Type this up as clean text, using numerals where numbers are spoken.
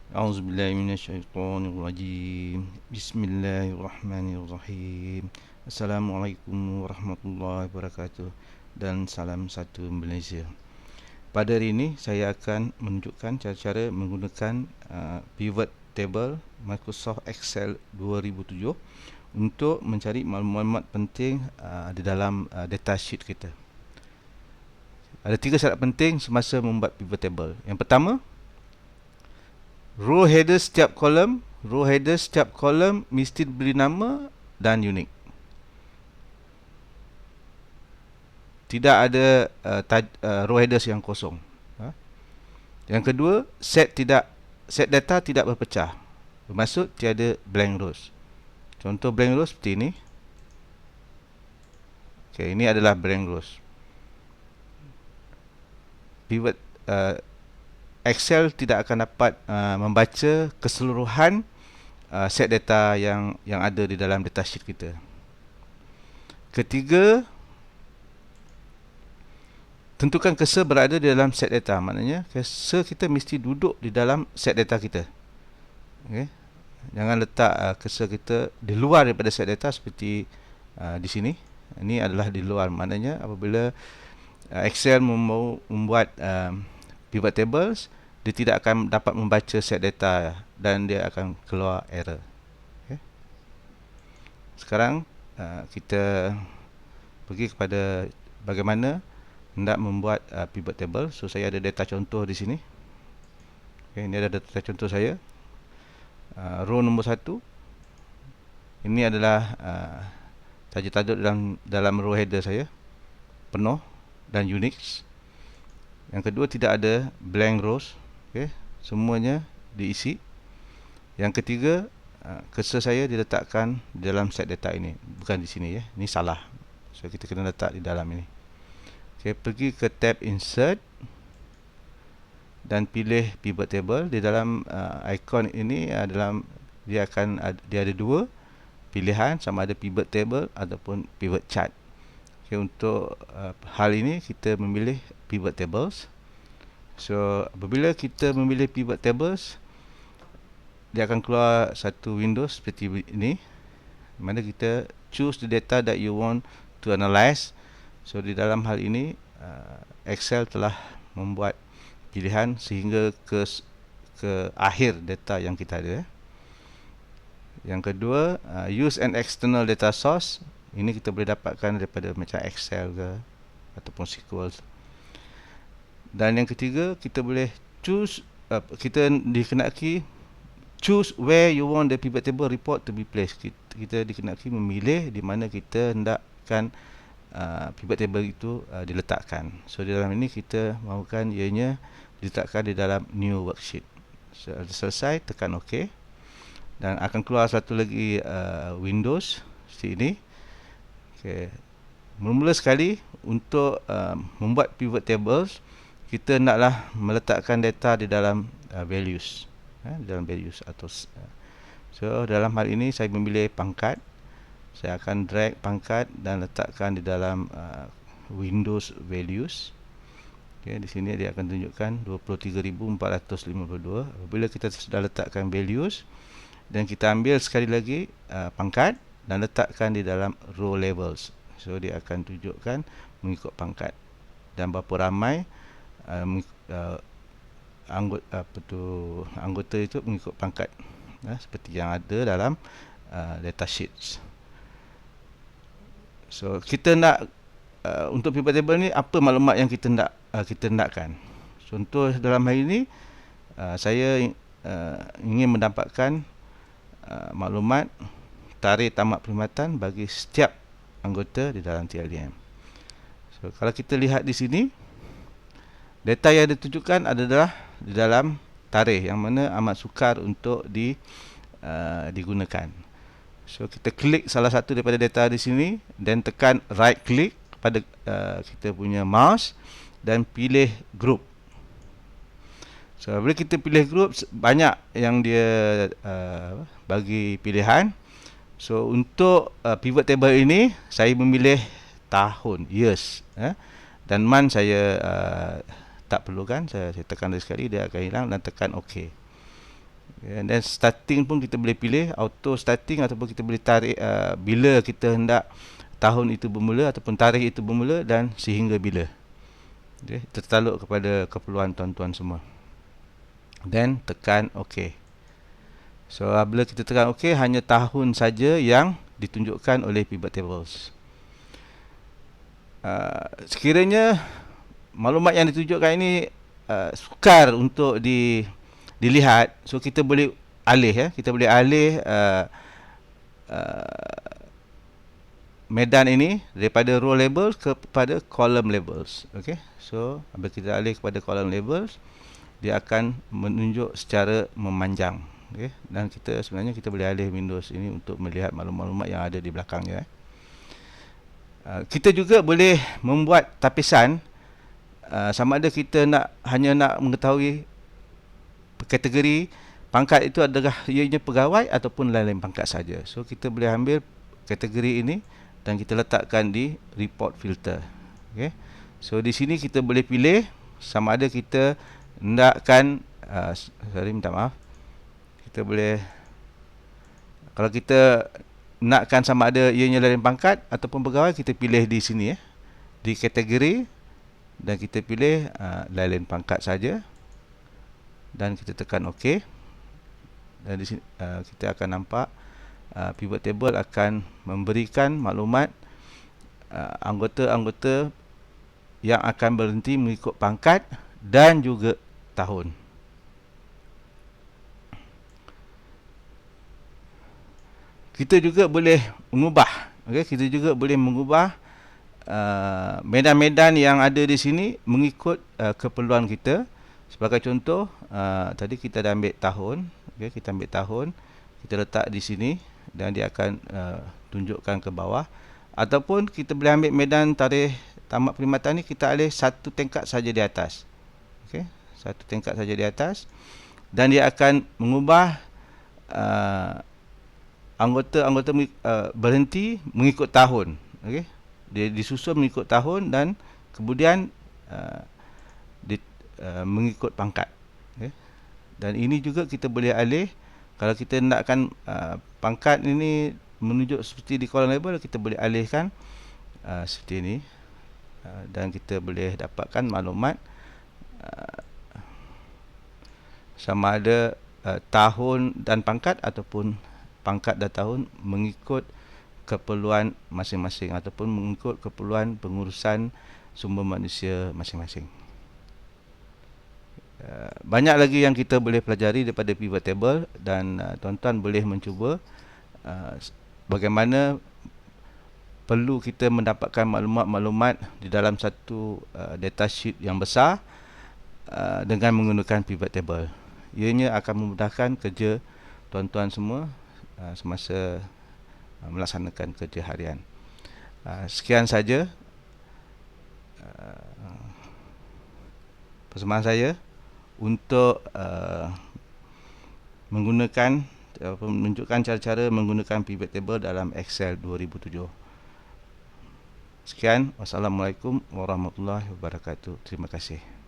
A'udzubillahi minasyaitonirrajim. Bismillahirrahmanirrahim. Assalamualaikum warahmatullahi wabarakatuh dan salam satu Malaysia. Pada hari ini saya akan menunjukkan cara-cara menggunakan pivot table Microsoft Excel 2007 untuk mencari maklumat penting di dalam datasheet kita. Ada 3 syarat penting semasa membuat pivot table. Yang pertama, row header setiap kolom mesti diberi nama dan unik. Tidak ada row headers yang kosong. Yang kedua, set data tidak berpecah. Bermaksud tiada blank rows. Contoh blank rows seperti ini. Okey, ini adalah blank rows. Pivot Excel tidak akan dapat membaca keseluruhan set data yang ada di dalam datasheet kita. Ketiga, tentukan cursor berada di dalam set data. Maknanya cursor kita mesti duduk di dalam set data kita. Okay. Jangan letak cursor kita di luar daripada set data seperti di sini. Ini adalah di luar. Maknanya apabila Excel membuat pivot tables, dia tidak akan dapat membaca set data dan dia akan keluar error. Okay. Sekarang kita pergi kepada bagaimana hendak membuat pivot table. So saya ada data contoh di sini. Okay, ini ada data contoh saya. Row nombor 1. Ini adalah tajuk tajuk dalam row header saya. Penuh dan Unix. Yang kedua, tidak ada blank rows. Okay, semuanya diisi. Yang ketiga, cursor saya diletakkan di dalam set data ini, bukan di sini ya. Ini salah. So kita kena letak di dalam ini. Okay, pergi ke tab Insert dan pilih Pivot Table. Di dalam ikon ini dia ada dua pilihan, sama ada Pivot Table ataupun Pivot Chart. Okay, untuk hal ini kita memilih Pivot Tables. So apabila kita memilih Pivot Tables, dia akan keluar satu window seperti ini, mana kita choose the data that you want to analyze. So di dalam hal ini Excel telah membuat pilihan sehingga ke akhir data yang kita ada. Yang kedua, use an external data source. Ini kita boleh dapatkan daripada macam Excel ke ataupun SQL. Dan yang ketiga, kita boleh choose, kita dikenaki choose where you want the pivot table report to be placed. Kita dikenaki memilih di mana kita hendakkan pivot table itu diletakkan. So di dalam ini kita mahukan ianya diletakkan di dalam new worksheet. So selesai, tekan OK. Dan akan keluar satu lagi Windows seperti ini. Okay. Mula-mula sekali untuk membuat pivot tables, kita hendaklah meletakkan data di dalam values. Dalam values atau so dalam hal ini saya memilih pangkat. Saya akan drag pangkat dan letakkan di dalam Windows values. Okay, di sini dia akan tunjukkan 23,452. Apabila kita sudah letakkan values dan kita ambil sekali lagi pangkat dan letakkan di dalam row levels. So dia akan tunjukkan mengikut pangkat dan berapa ramai anggota itu mengikut pangkat, seperti yang ada dalam datasheets. So kita nak untuk pivot table ni apa maklumat yang kita nakkan. Contoh dalam hal ini saya ingin mendapatkan maklumat tarikh tamat perkhidmatan bagi setiap anggota di dalam TLDM. So kalau kita lihat di sini, data yang ditunjukkan adalah di dalam tarikh yang mana amat sukar untuk digunakan. So kita klik salah satu daripada data di sini dan tekan right click pada kita punya mouse dan pilih group. So bila kita pilih group, banyak yang dia bagi pilihan. So untuk pivot table ini saya memilih tahun, years, dan month saya tak perlukan. Saya tekan sekali, dia akan hilang dan tekan OK. And then starting pun kita boleh pilih auto starting, ataupun kita boleh tarik bila kita hendak tahun itu bermula ataupun tarikh itu bermula dan sehingga bila. Okay, tertaluk kepada keperluan tuan-tuan semua. Then tekan OK. So bila kita tekan OK, hanya tahun saja yang ditunjukkan oleh pivot tables. Sekiranya maklumat yang ditunjukkan ini sukar untuk dilihat, so kita boleh alih, kita boleh alih medan ini daripada row labels kepada column labels. Okay, so apabila kita alih kepada column labels, dia akan menunjuk secara memanjang. Okay, dan sebenarnya kita boleh alih Windows ini untuk melihat maklumat-maklumat yang ada di belakangnya. Kita juga boleh membuat tapisan, sama ada kita hanya nak mengetahui kategori pangkat itu adalah ianya pegawai ataupun lain-lain pangkat saja. So kita boleh ambil kategori ini dan kita letakkan di report filter. Okay, so di sini kita boleh pilih sama ada kita nakkan minta maaf, kita boleh, kalau kita nakkan sama ada ianya lain pangkat ataupun pegawai, kita pilih di sini di kategori, dan kita pilih lain pangkat saja dan kita tekan OK. Dan di sini kita akan nampak pivot table akan memberikan maklumat anggota-anggota yang akan berhenti mengikut pangkat dan juga tahun. Kita juga boleh mengubah, kita juga boleh mengubah medan-medan yang ada di sini mengikut keperluan kita. Sebagai contoh, tadi kita dah ambil tahun, kita ambil tahun, kita letak di sini dan dia akan tunjukkan ke bawah. Ataupun kita boleh ambil medan tarikh tamat perkhidmatan ni, kita alih satu tingkat saja di atas. Satu tingkat saja di atas, dan dia akan mengubah anggota-anggota berhenti mengikut tahun. Dia disusun mengikut tahun dan kemudian mengikut pangkat. Dan ini juga kita boleh alih. Kalau kita nakkan pangkat ini menunjuk seperti di column label, kita boleh alihkan seperti ini, dan kita boleh dapatkan maklumat sama ada tahun dan pangkat ataupun pangkat dan tahun mengikut keperluan masing-masing ataupun mengikut keperluan pengurusan sumber manusia masing-masing. Banyak lagi yang kita boleh pelajari daripada pivot table, dan tuan-tuan boleh mencuba bagaimana perlu kita mendapatkan maklumat-maklumat di dalam satu datasheet yang besar dengan menggunakan pivot table. Ianya akan memudahkan kerja tuan-tuan semua semasa melaksanakan kerja harian. Sekian saja persembahan saya untuk menunjukkan cara-cara menggunakan pivot table dalam Excel 2007. Sekian, wassalamualaikum warahmatullahi wabarakatuh. Terima kasih.